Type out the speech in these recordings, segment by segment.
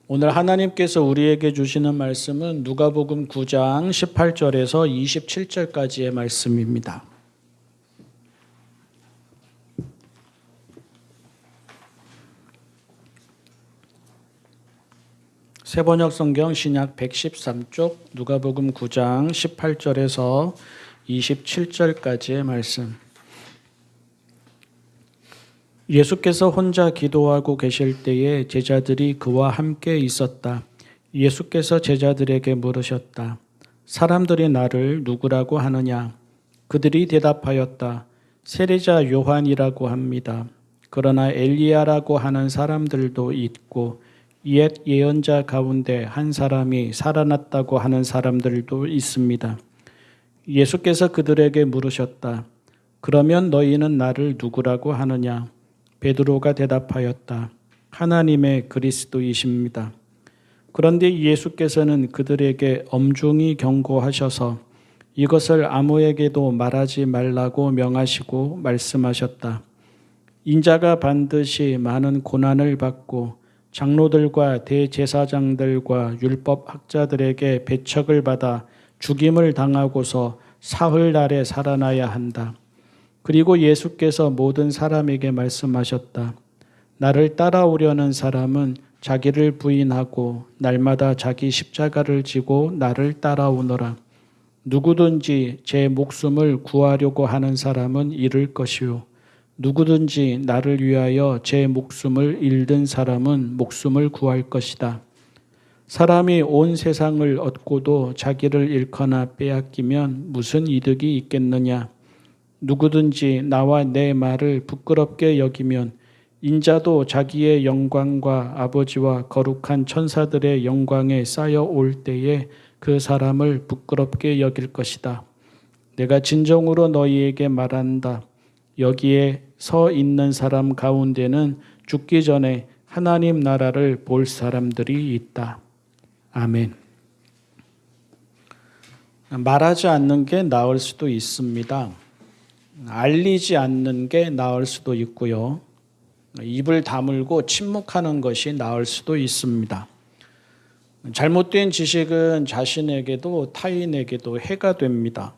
오늘 하나님께서 우리에게 주시는 말씀은 누가복음 9장 18절에서 27절까지의 말씀입니다. 새번역 성경 신약 113쪽 누가복음 9장 18절에서 27절까지의 말씀. 예수께서 혼자 기도하고 계실 때에 제자들이 그와 함께 있었다. 예수께서 제자들에게 물으셨다. 사람들이 나를 누구라고 하느냐? 그들이 대답하였다. 세례자 요한이라고 합니다. 그러나 엘리야라고 하는 사람들도 있고 옛 예언자 가운데 한 사람이 살아났다고 하는 사람들도 있습니다. 예수께서 그들에게 물으셨다. 그러면 너희는 나를 누구라고 하느냐? 베드로가 대답하였다. 하나님의 그리스도이십니다. 그런데 예수께서는 그들에게 엄중히 경고하셔서 이것을 아무에게도 말하지 말라고 명하시고 말씀하셨다. 인자가 반드시 많은 고난을 받고 장로들과 대제사장들과 율법학자들에게 배척을 받아 죽임을 당하고서 사흘날에 살아나야 한다. 그리고 예수께서 모든 사람에게 말씀하셨다. 나를 따라오려는 사람은 자기를 부인하고 날마다 자기 십자가를 지고 나를 따라오너라. 누구든지 제 목숨을 구하려고 하는 사람은 잃을 것이요. 누구든지 나를 위하여 제 목숨을 잃는 사람은 목숨을 구할 것이다. 사람이 온 세상을 얻고도 자기를 잃거나 빼앗기면 무슨 이득이 있겠느냐? 누구든지 나와 내 말을 부끄럽게 여기면 인자도 자기의 영광과 아버지와 거룩한 천사들의 영광에 쌓여올 때에 그 사람을 부끄럽게 여길 것이다. 내가 진정으로 너희에게 말한다. 여기에 서 있는 사람 가운데는 죽기 전에 하나님 나라를 볼 사람들이 있다. 아멘. 말하지 않는 게 나을 수도 있습니다. 알리지 않는 게 나을 수도 있고요. 입을 다물고 침묵하는 것이 나을 수도 있습니다. 잘못된 지식은 자신에게도 타인에게도 해가 됩니다.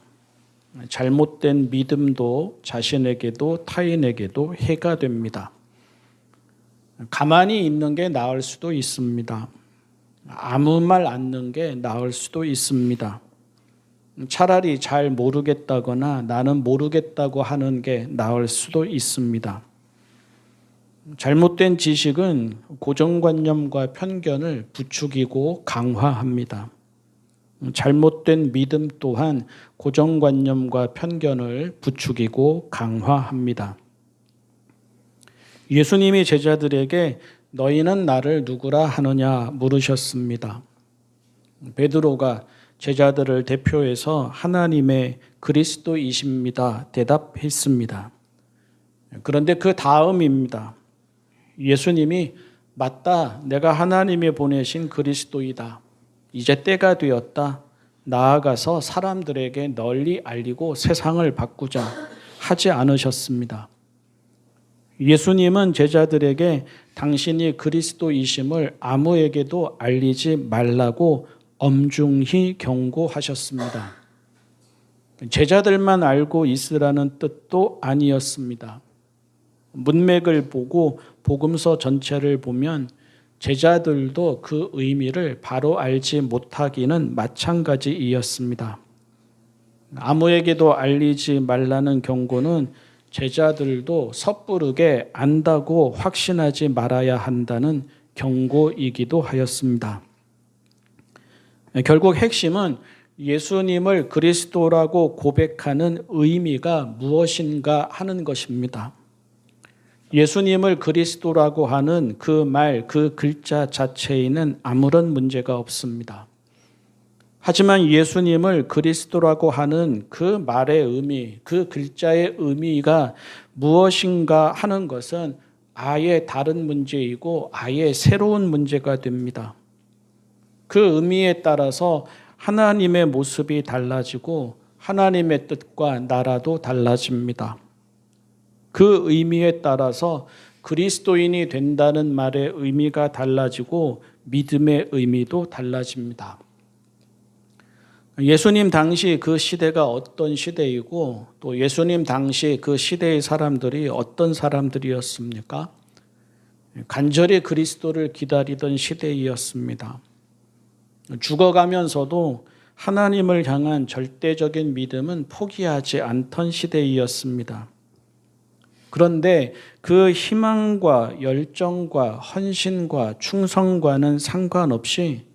잘못된 믿음도 자신에게도 타인에게도 해가 됩니다. 가만히 있는 게 나을 수도 있습니다. 아무 말 않는 게 나을 수도 있습니다. 차라리 잘 모르겠다거나 나는 모르겠다고 하는 게 나을 수도 있습니다. 잘못된 지식은 고정관념과 편견을 부추기고 강화합니다. 잘못된 믿음 또한 고정관념과 편견을 부추기고 강화합니다. 예수님이 제자들에게 너희는 나를 누구라 하느냐 물으셨습니다. 베드로가 제자들을 대표해서 하나님의 그리스도이십니다. 대답했습니다. 그런데 그 다음입니다. 예수님이 맞다. 내가 하나님이 보내신 그리스도이다. 이제 때가 되었다. 나아가서 사람들에게 널리 알리고 세상을 바꾸자 하지 않으셨습니다. 예수님은 제자들에게 당신이 그리스도이심을 아무에게도 알리지 말라고 엄중히 경고하셨습니다. 제자들만 알고 있으라는 뜻도 아니었습니다. 문맥을 보고 복음서 전체를 보면 제자들도 그 의미를 바로 알지 못하기는 마찬가지이었습니다. 아무에게도 알리지 말라는 경고는 제자들도 섣부르게 안다고 확신하지 말아야 한다는 경고이기도 하였습니다. 결국 핵심은 예수님을 그리스도라고 고백하는 의미가 무엇인가 하는 것입니다. 예수님을 그리스도라고 하는 그 말, 그 글자 자체에는 아무런 문제가 없습니다. 하지만 예수님을 그리스도라고 하는 그 말의 의미, 그 글자의 의미가 무엇인가 하는 것은 아예 다른 문제이고 아예 새로운 문제가 됩니다. 그 의미에 따라서 하나님의 모습이 달라지고 하나님의 뜻과 나라도 달라집니다. 그 의미에 따라서 그리스도인이 된다는 말의 의미가 달라지고 믿음의 의미도 달라집니다. 예수님 당시 그 시대가 어떤 시대이고 또 예수님 당시 그 시대의 사람들이 어떤 사람들이었습니까? 간절히 그리스도를 기다리던 시대이었습니다. 죽어가면서도 하나님을 향한 절대적인 믿음은 포기하지 않던 시대이었습니다. 그런데 그 희망과 열정과 헌신과 충성과는 상관없이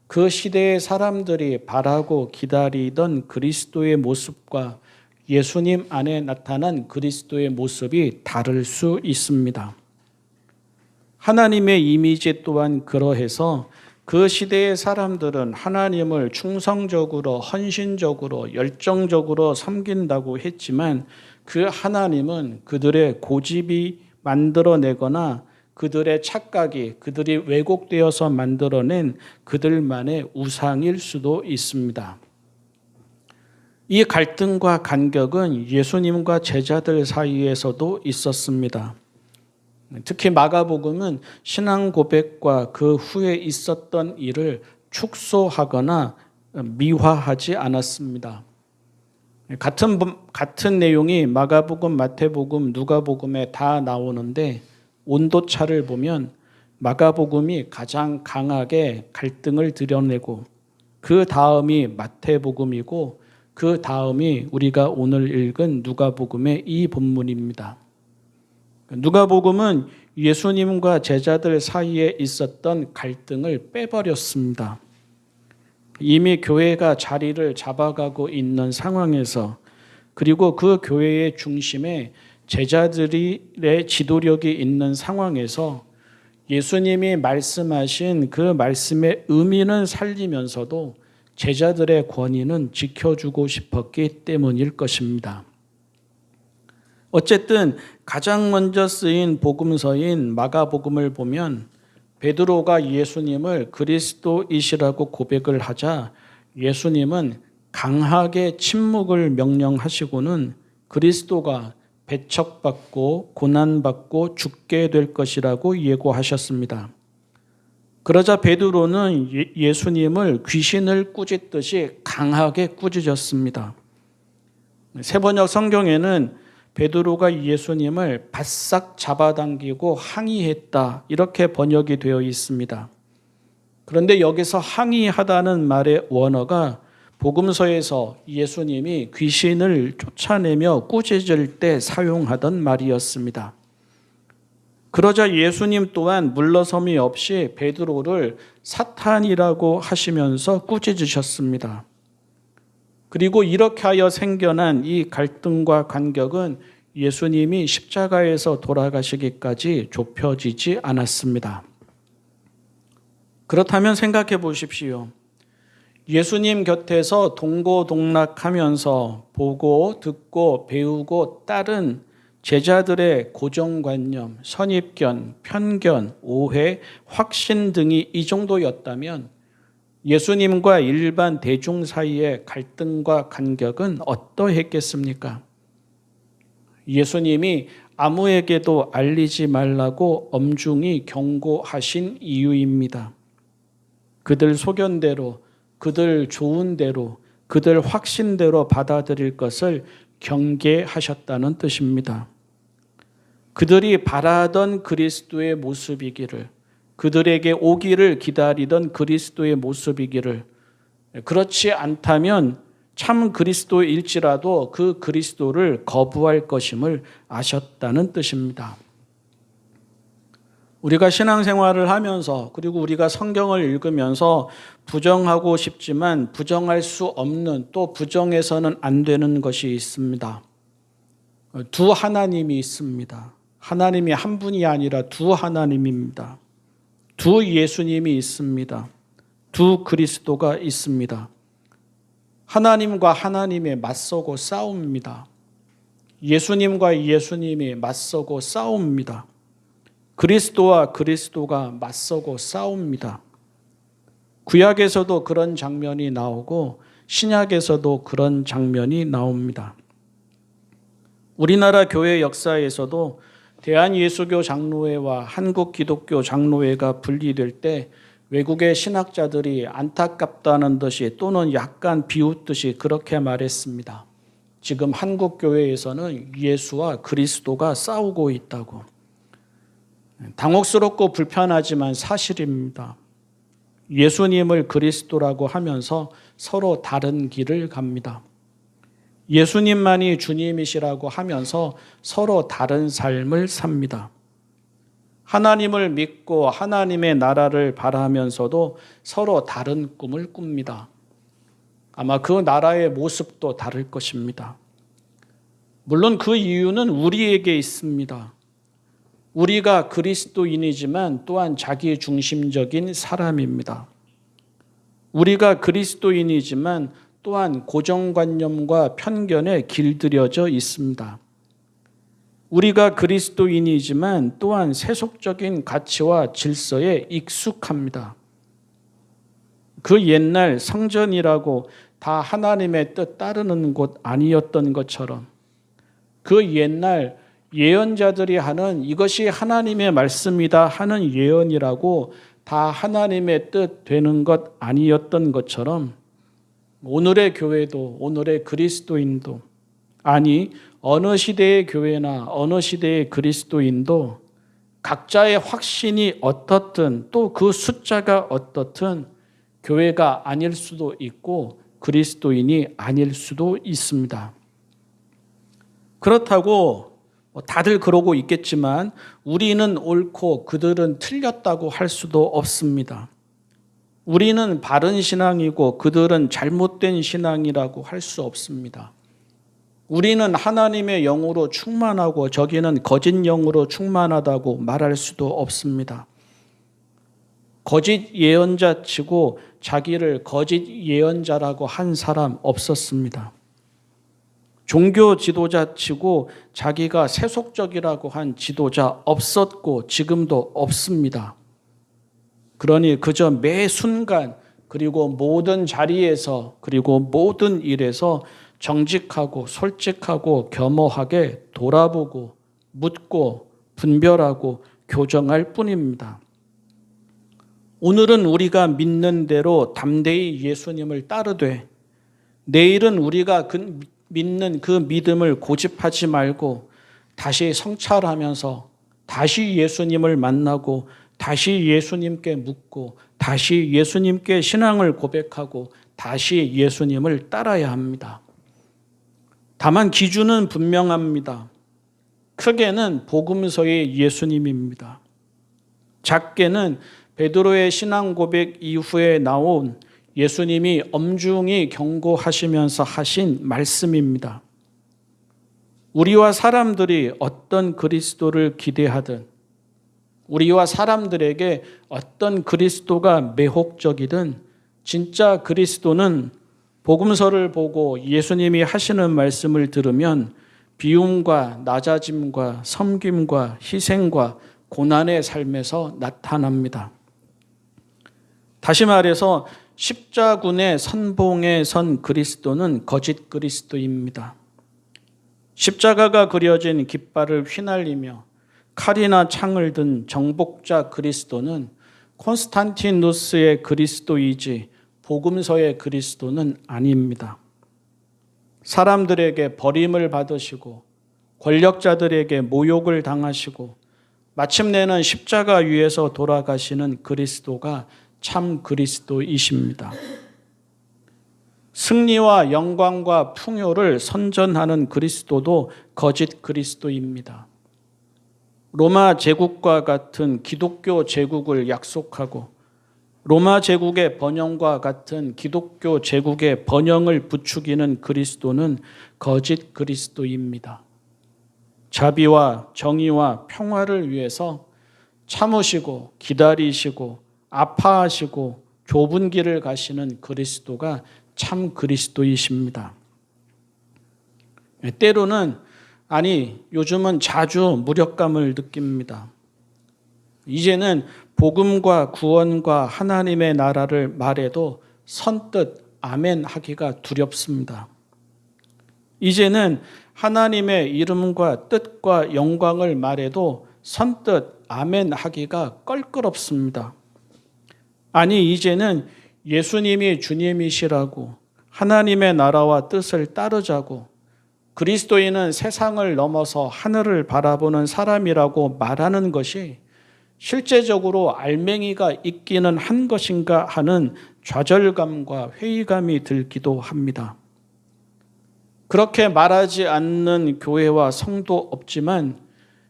그 시대의 사람들이 바라고 기다리던 그리스도의 모습과 예수님 안에 나타난 그리스도의 모습이 다를 수 있습니다. 하나님의 이미지 또한 그러해서 그 시대의 사람들은 하나님을 충성적으로 헌신적으로 열정적으로 섬긴다고 했지만 그 하나님은 그들의 고집이 만들어내거나 그들의 착각이 그들이 왜곡되어서 만들어낸 그들만의 우상일 수도 있습니다. 이 갈등과 간격은 예수님과 제자들 사이에서도 있었습니다. 특히 마가복음은 신앙 고백과 그 후에 있었던 일을 축소하거나 미화하지 않았습니다. 같은 내용이 마가복음, 마태복음, 누가복음에 다 나오는데 온도차를 보면 마가복음이 가장 강하게 갈등을 드러내고 그 다음이 마태복음이고 그 다음이 우리가 오늘 읽은 누가복음의 이 본문입니다. 누가복음은 예수님과 제자들 사이에 있었던 갈등을 빼버렸습니다. 이미 교회가 자리를 잡아가고 있는 상황에서 그리고 그 교회의 중심에 제자들의 지도력이 있는 상황에서 예수님이 말씀하신 그 말씀의 의미는 살리면서도 제자들의 권위는 지켜주고 싶었기 때문일 것입니다. 어쨌든 가장 먼저 쓰인 복음서인 마가복음을 보면 베드로가 예수님을 그리스도이시라고 고백을 하자 예수님은 강하게 침묵을 명령하시고는 그리스도가 배척받고 고난받고 죽게 될 것이라고 예고하셨습니다. 그러자 베드로는 예수님을 귀신을 꾸짖듯이 강하게 꾸짖었습니다. 세번역 성경에는 베드로가 예수님을 바싹 잡아당기고 항의했다 이렇게 번역이 되어 있습니다. 그런데 여기서 항의하다는 말의 원어가 복음서에서 예수님이 귀신을 쫓아내며 꾸짖을 때 사용하던 말이었습니다. 그러자 예수님 또한 물러섬이 없이 베드로를 사탄이라고 하시면서 꾸짖으셨습니다. 그리고 이렇게 하여 생겨난 이 갈등과 간격은 예수님이 십자가에서 돌아가시기까지 좁혀지지 않았습니다. 그렇다면 생각해 보십시오. 예수님 곁에서 동고동락하면서 보고 듣고 배우고 따른 제자들의 고정관념, 선입견, 편견, 오해, 확신 등이 이 정도였다면 예수님과 일반 대중 사이의 갈등과 간격은 어떠했겠습니까? 예수님이 아무에게도 알리지 말라고 엄중히 경고하신 이유입니다. 그들 소견대로, 그들 좋은 대로, 그들 확신대로 받아들일 것을 경계하셨다는 뜻입니다. 그들이 바라던 그리스도의 모습이기를, 그들에게 오기를 기다리던 그리스도의 모습이기를, 그렇지 않다면 참 그리스도일지라도 그 그리스도를 거부할 것임을 아셨다는 뜻입니다. 우리가 신앙생활을 하면서 그리고 우리가 성경을 읽으면서 부정하고 싶지만 부정할 수 없는 또 부정해서는 안 되는 것이 있습니다. 두 하나님이 있습니다. 하나님이 한 분이 아니라 두 하나님입니다. 두 예수님이 있습니다. 두 그리스도가 있습니다. 하나님과 하나님이 맞서고 싸웁니다. 예수님과 예수님이 맞서고 싸웁니다. 그리스도와 그리스도가 맞서고 싸웁니다. 구약에서도 그런 장면이 나오고 신약에서도 그런 장면이 나옵니다. 우리나라 교회 역사에서도 대한예수교 장로회와 한국기독교 장로회가 분리될 때 외국의 신학자들이 안타깝다는 듯이 또는 약간 비웃듯이 그렇게 말했습니다. 지금 한국 교회에서는 예수와 그리스도가 싸우고 있다고. 당혹스럽고 불편하지만 사실입니다. 예수님을 그리스도라고 하면서 서로 다른 길을 갑니다. 예수님만이 주님이시라고 하면서 서로 다른 삶을 삽니다. 하나님을 믿고 하나님의 나라를 바라면서도 서로 다른 꿈을 꿉니다. 아마 그 나라의 모습도 다를 것입니다. 물론 그 이유는 우리에게 있습니다. 우리가 그리스도인이지만 또한 자기 중심적인 사람입니다. 우리가 그리스도인이지만 또한 고정관념과 편견에 길들여져 있습니다. 우리가 그리스도인이지만 또한 세속적인 가치와 질서에 익숙합니다. 그 옛날 성전이라고 다 하나님의 뜻 따르는 곳 아니었던 것처럼 그 옛날 예언자들이 하는 이것이 하나님의 말씀이다 하는 예언이라고 다 하나님의 뜻 되는 것 아니었던 것처럼 오늘의 교회도 오늘의 그리스도인도 아니 어느 시대의 교회나 어느 시대의 그리스도인도 각자의 확신이 어떻든 또 그 숫자가 어떻든 교회가 아닐 수도 있고 그리스도인이 아닐 수도 있습니다. 그렇다고 다들 그러고 있겠지만 우리는 옳고 그들은 틀렸다고 할 수도 없습니다. 우리는 바른 신앙이고 그들은 잘못된 신앙이라고 할 수 없습니다. 우리는 하나님의 영으로 충만하고 저기는 거짓 영으로 충만하다고 말할 수도 없습니다. 거짓 예언자 치고 자기를 거짓 예언자라고 한 사람 없었습니다. 종교 지도자 치고 자기가 세속적이라고 한 지도자 없었고 지금도 없습니다. 그러니 그저 매 순간 그리고 모든 자리에서 그리고 모든 일에서 정직하고 솔직하고 겸허하게 돌아보고 묻고 분별하고 교정할 뿐입니다. 오늘은 우리가 믿는 대로 담대히 예수님을 따르되 내일은 우리가 믿는 그 믿음을 고집하지 말고 다시 성찰하면서 다시 예수님을 만나고 다시 예수님께 묻고 다시 예수님께 신앙을 고백하고 다시 예수님을 따라야 합니다. 다만 기준은 분명합니다. 크게는 복음서의 예수님입니다. 작게는 베드로의 신앙 고백 이후에 나온 예수님이 엄중히 경고하시면서 하신 말씀입니다. 우리와 사람들이 어떤 그리스도를 기대하든 우리와 사람들에게 어떤 그리스도가 매혹적이든 진짜 그리스도는 복음서를 보고 예수님이 하시는 말씀을 들으면 비움과 낮아짐과 섬김과 희생과 고난의 삶에서 나타납니다. 다시 말해서 십자군의 선봉에 선 그리스도는 거짓 그리스도입니다. 십자가가 그려진 깃발을 휘날리며 칼이나 창을 든 정복자 그리스도는 콘스탄티누스의 그리스도이지 복음서의 그리스도는 아닙니다. 사람들에게 버림을 받으시고 권력자들에게 모욕을 당하시고 마침내는 십자가 위에서 돌아가시는 그리스도가 참 그리스도이십니다. 승리와 영광과 풍요를 선전하는 그리스도도 거짓 그리스도입니다. 로마 제국과 같은 기독교 제국을 약속하고 로마 제국의 번영과 같은 기독교 제국의 번영을 부추기는 그리스도는 거짓 그리스도입니다. 자비와 정의와 평화를 위해서 참으시고 기다리시고 아파하시고 좁은 길을 가시는 그리스도가 참 그리스도이십니다. 때로는 요즘은 자주 무력감을 느낍니다. 이제는 복음과 구원과 하나님의 나라를 말해도 선뜻 아멘 하기가 두렵습니다. 이제는 하나님의 이름과 뜻과 영광을 말해도 선뜻 아멘 하기가 껄끄럽습니다. 아니, 이제는 예수님이 주님이시라고 하나님의 나라와 뜻을 따르자고 그리스도인은 세상을 넘어서 하늘을 바라보는 사람이라고 말하는 것이 실제적으로 알맹이가 있기는 한 것인가 하는 좌절감과 회의감이 들기도 합니다. 그렇게 말하지 않는 교회와 성도 없지만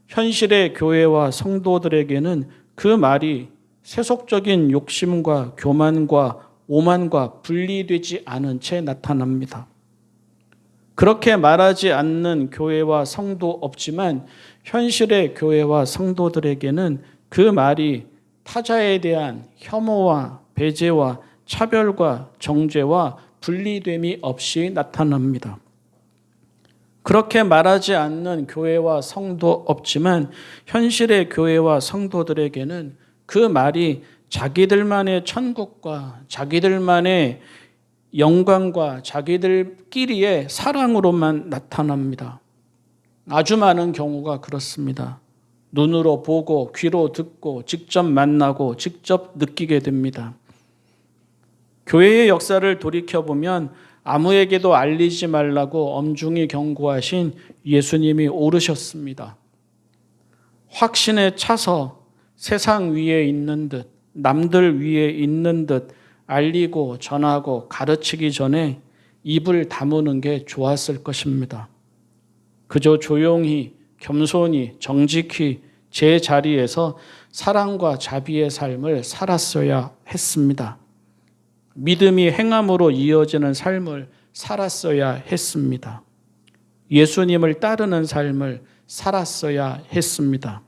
현실의 교회와 성도들에게는 그 말이 세속적인 욕심과 교만과 오만과 분리되지 않은 채 나타납니다. 그렇게 말하지 않는 교회와 성도 없지만 현실의 교회와 성도들에게는 그 말이 타자에 대한 혐오와 배제와 차별과 정죄와 분리됨이 없이 나타납니다. 그렇게 말하지 않는 교회와 성도 없지만 현실의 교회와 성도들에게는 그 말이 자기들만의 천국과 자기들만의 영광과 자기들끼리의 사랑으로만 나타납니다. 아주 많은 경우가 그렇습니다. 눈으로 보고 귀로 듣고 직접 만나고 직접 느끼게 됩니다. 교회의 역사를 돌이켜보면 아무에게도 알리지 말라고 엄중히 경고하신 예수님이 오르셨습니다. 확신에 차서 세상 위에 있는 듯 남들 위에 있는 듯 알리고 전하고 가르치기 전에 입을 다무는 게 좋았을 것입니다. 그저 조용히 겸손히 정직히 제 자리에서 사랑과 자비의 삶을 살았어야 했습니다. 믿음이 행함으로 이어지는 삶을 살았어야 했습니다. 예수님을 따르는 삶을 살았어야 했습니다.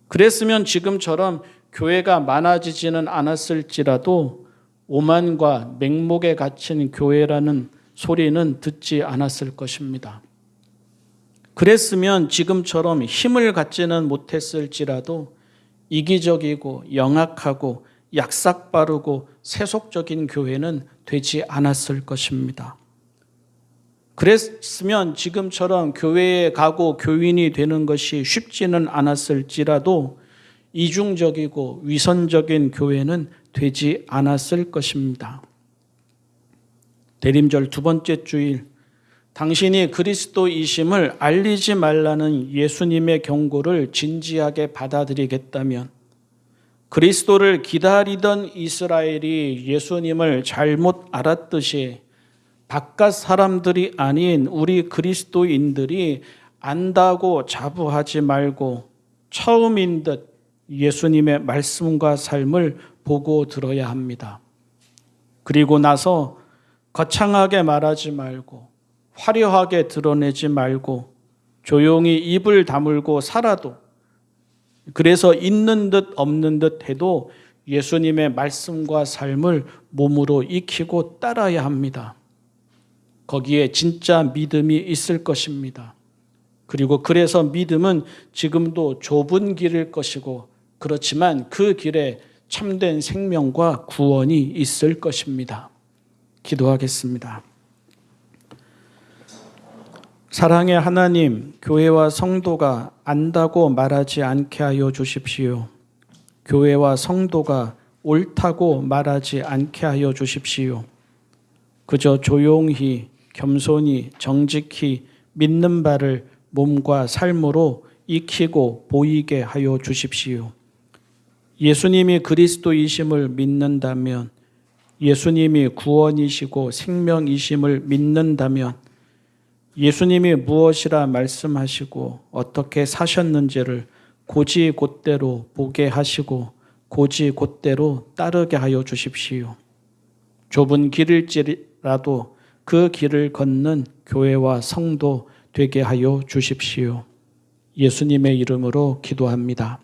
그랬으면 지금처럼 교회가 많아지지는 않았을지라도 오만과 맹목에 갇힌 교회라는 소리는 듣지 않았을 것입니다. 그랬으면 지금처럼 힘을 갖지는 못했을지라도 이기적이고 영악하고 약삭빠르고 세속적인 교회는 되지 않았을 것입니다. 그랬으면 지금처럼 교회에 가고 교인이 되는 것이 쉽지는 않았을지라도 이중적이고 위선적인 교회는 되지 않았을 것입니다. 대림절 두 번째 주일, 당신이 그리스도이심을 알리지 말라는 예수님의 경고를 진지하게 받아들이겠다면 그리스도를 기다리던 이스라엘이 예수님을 잘못 알았듯이 바깥 사람들이 아닌 우리 그리스도인들이 안다고 자부하지 말고 처음인 듯 예수님의 말씀과 삶을 보고 들어야 합니다. 그리고 나서 거창하게 말하지 말고 화려하게 드러내지 말고 조용히 입을 다물고 살아도 그래서 있는 듯 없는 듯 해도 예수님의 말씀과 삶을 몸으로 익히고 따라야 합니다. 거기에 진짜 믿음이 있을 것입니다. 그리고 그래서 믿음은 지금도 좁은 길일 것이고 그렇지만 그 길에 참된 생명과 구원이 있을 것입니다. 기도하겠습니다. 사랑의 하나님, 교회와 성도가 안다고 말하지 않게 하여 주십시오. 교회와 성도가 옳다고 말하지 않게 하여 주십시오. 그저 조용히 겸손히 정직히 믿는 바를 몸과 삶으로 익히고 보이게 하여 주십시오. 예수님이 그리스도이심을 믿는다면, 예수님이 구원이시고 생명이심을 믿는다면 예수님이 무엇이라 말씀하시고 어떻게 사셨는지를 고지곧대로 보게 하시고 고지곧대로 따르게 하여 주십시오. 좁은 길일지라도 그 길을 걷는 교회와 성도 되게 하여 주십시오. 예수님의 이름으로 기도합니다.